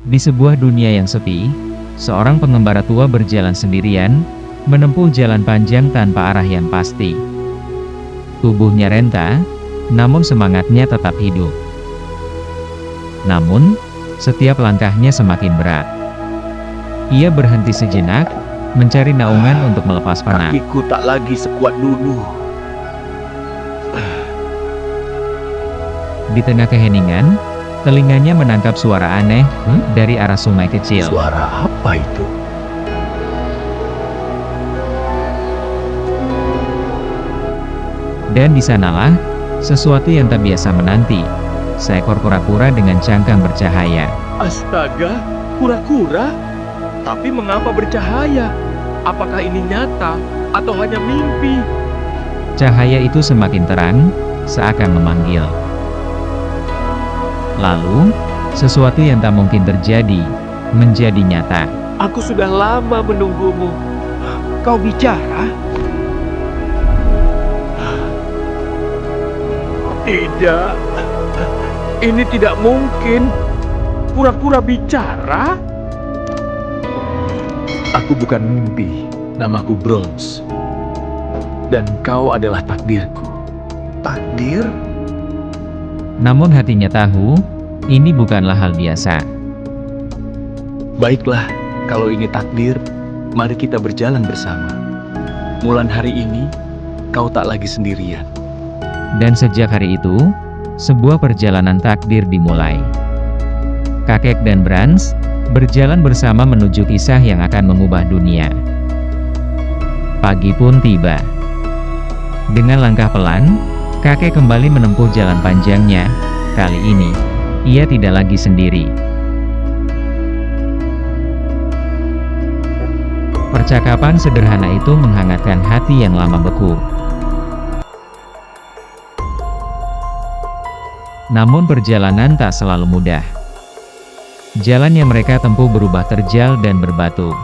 Di sebuah dunia yang sepi, seorang pengembara tua berjalan sendirian, menempuh jalan panjang tanpa arah yang pasti. Tubuhnya renta, namun semangatnya tetap hidup. Namun, setiap langkahnya semakin berat. Ia berhenti sejenak, mencari naungan untuk melepas penat. Kakiku tak lagi sekuat dulu. Di tengah keheningan, telinganya menangkap suara aneh dari arah sungai kecil. Suara apa itu? Dan di sanalah, sesuatu yang tak biasa menanti. Seekor kura-kura dengan cangkang bercahaya. Astaga, kura-kura? Tapi mengapa bercahaya? Apakah ini nyata atau hanya mimpi? Cahaya itu semakin terang, seakan memanggil. Lalu, sesuatu yang tak mungkin terjadi, menjadi nyata. Aku sudah lama menunggumu. Kau bicara? Tidak. Ini tidak mungkin. Kura-kura bicara? Aku bukan mimpi. Namaku Bronze. Dan kau adalah takdirku. Takdir? Namun hatinya tahu, ini bukanlah hal biasa. Baiklah, kalau ini takdir, mari kita berjalan bersama. Mulai hari ini, kau tak lagi sendirian. Dan sejak hari itu, sebuah perjalanan takdir dimulai. Kakek dan Brans berjalan bersama menuju kisah yang akan mengubah dunia. Pagi pun tiba. Dengan langkah pelan, kakek kembali menempuh jalan panjangnya. Kali ini, ia tidak lagi sendiri. Percakapan sederhana itu menghangatkan hati yang lama beku. Namun perjalanan tak selalu mudah. Jalan yang mereka tempuh berubah terjal dan berbatu.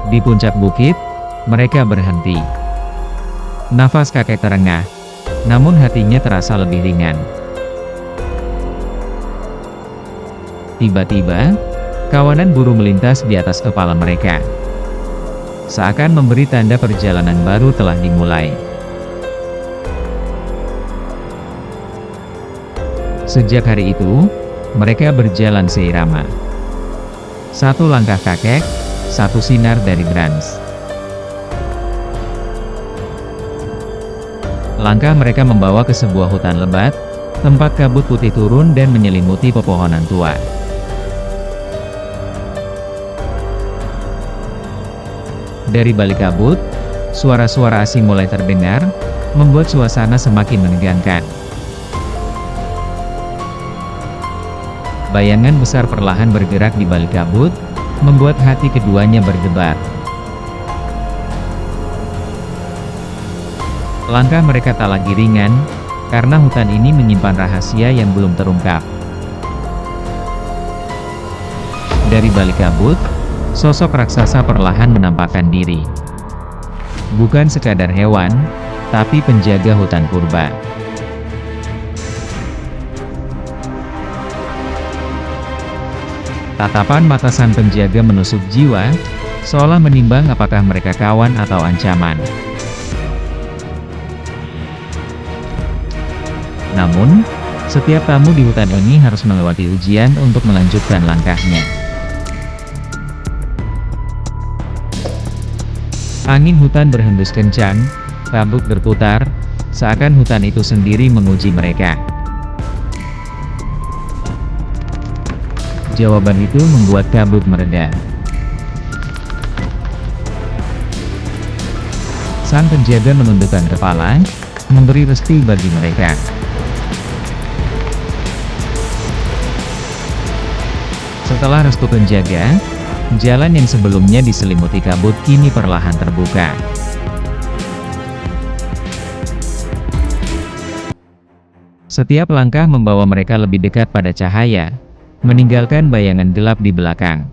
Di puncak bukit, mereka berhenti. Nafas kakek terengah, namun hatinya terasa lebih ringan. Tiba-tiba, kawanan burung melintas di atas kepala mereka. Seakan memberi tanda perjalanan baru telah dimulai. Sejak hari itu, mereka berjalan seirama. Satu langkah kakek, satu sinar dari Brans. Langkah mereka membawa ke sebuah hutan lebat, tempat kabut putih turun dan menyelimuti pepohonan tua. Dari balik kabut, suara-suara asing mulai terdengar, membuat suasana semakin menegangkan. Bayangan besar perlahan bergerak di balik kabut, membuat hati keduanya berdebar. Langkah mereka tak lagi ringan, karena hutan ini menyimpan rahasia yang belum terungkap. Dari balik kabut, sosok raksasa perlahan menampakkan diri. Bukan sekadar hewan, tapi penjaga hutan purba. Tatapan mata sang penjaga menusuk jiwa, seolah menimbang apakah mereka kawan atau ancaman. Namun, setiap tamu di hutan ini harus melewati ujian untuk melanjutkan langkahnya. Angin hutan berhembus kencang, kabut berputar, seakan hutan itu sendiri menguji mereka. Jawaban itu membuat kabut mereda. Sang penjaga menundukkan kepala, memberi resti bagi mereka. Setelah restu penjaga, jalan yang sebelumnya diselimuti kabut kini perlahan terbuka. Setiap langkah membawa mereka lebih dekat pada cahaya, meninggalkan bayangan gelap di belakang.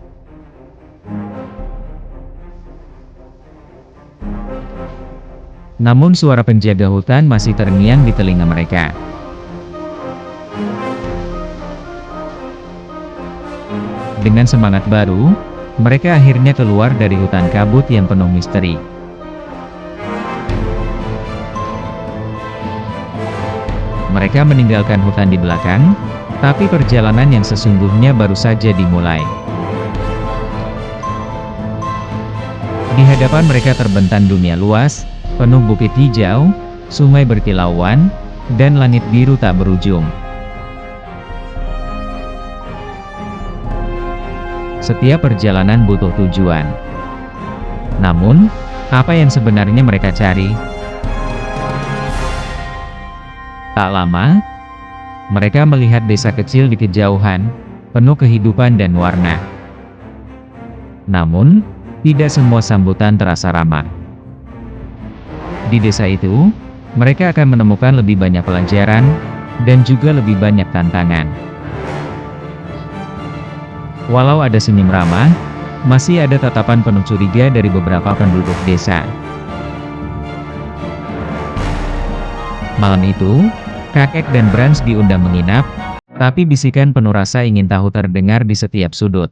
Namun suara penjaga hutan masih terngiang di telinga mereka. Dengan semangat baru, mereka akhirnya keluar dari hutan kabut yang penuh misteri. Mereka meninggalkan hutan di belakang, tapi perjalanan yang sesungguhnya baru saja dimulai. Di hadapan mereka terbentang dunia luas, penuh bukit hijau, sungai berkilauan, dan langit biru tak berujung. Setiap perjalanan butuh tujuan. Namun, apa yang sebenarnya mereka cari? Tak lama, mereka melihat desa kecil di kejauhan, penuh kehidupan dan warna. Namun, tidak semua sambutan terasa ramah. Di desa itu, mereka akan menemukan lebih banyak pelajaran, dan juga lebih banyak tantangan. Walau ada senyum ramah, masih ada tatapan penuh curiga dari beberapa penduduk desa. Malam itu, kakek dan Brans diundang menginap, tapi bisikan penuh rasa ingin tahu terdengar di setiap sudut.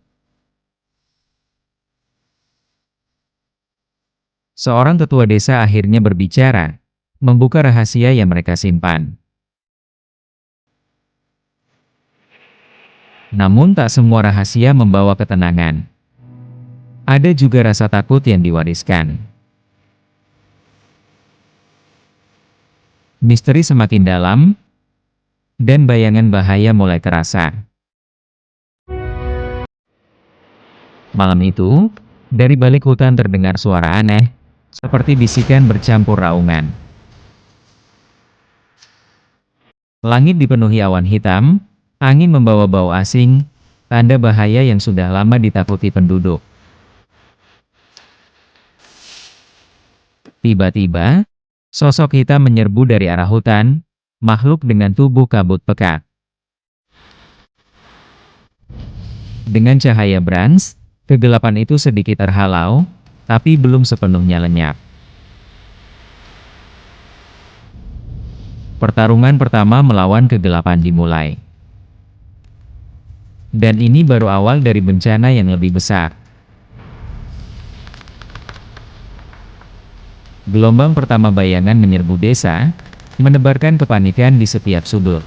Seorang tetua desa akhirnya berbicara, membuka rahasia yang mereka simpan. Namun tak semua rahasia membawa ketenangan. Ada juga rasa takut yang diwariskan. Misteri semakin dalam, dan bayangan bahaya mulai terasa. Malam itu, dari balik hutan terdengar suara aneh, seperti bisikan bercampur raungan. Langit dipenuhi awan hitam, angin membawa bau asing, tanda bahaya yang sudah lama ditakuti penduduk. Tiba-tiba, sosok hitam menyerbu dari arah hutan, makhluk dengan tubuh kabut pekat. Dengan cahaya Brans, kegelapan itu sedikit terhalau, tapi belum sepenuhnya lenyap. Pertarungan pertama melawan kegelapan dimulai. Dan ini baru awal dari bencana yang lebih besar. Gelombang pertama bayangan menyerbu desa, menebarkan kepanikan di setiap sudut.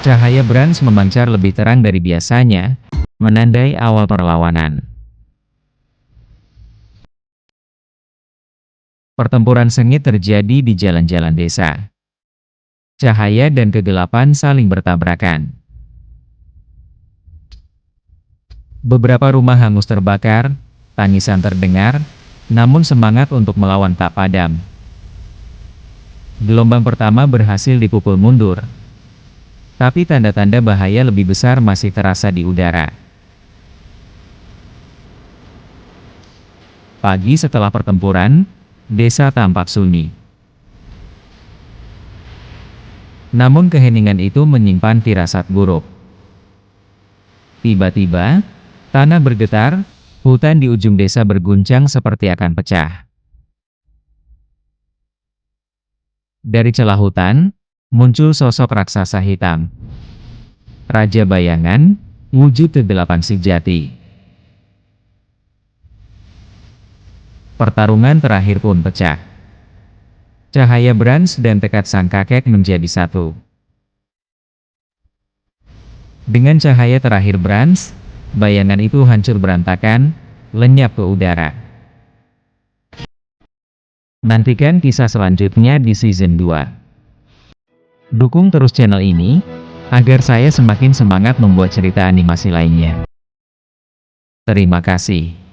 Cahaya Brans memancar lebih terang dari biasanya, menandai awal perlawanan. Pertempuran sengit terjadi di jalan-jalan desa. Cahaya dan kegelapan saling bertabrakan. Beberapa rumah hangus terbakar, tangisan terdengar, namun semangat untuk melawan tak padam. Gelombang pertama berhasil dipukul mundur. Tapi tanda-tanda bahaya lebih besar masih terasa di udara. Pagi setelah pertempuran, desa tampak sunyi. Namun keheningan itu menyimpan firasat buruk. Tiba-tiba, tanah bergetar, hutan di ujung desa berguncang seperti akan pecah. Dari celah hutan, muncul sosok raksasa hitam. Raja bayangan, wujud kegelapan sejati. Pertarungan terakhir pun pecah. Cahaya Brans dan tekad sang kakek menjadi satu. Dengan cahaya terakhir Brans, bayangan itu hancur berantakan, lenyap ke udara. Nantikan kisah selanjutnya di season 2. Dukung terus channel ini, agar saya semakin semangat membuat cerita animasi lainnya. Terima kasih.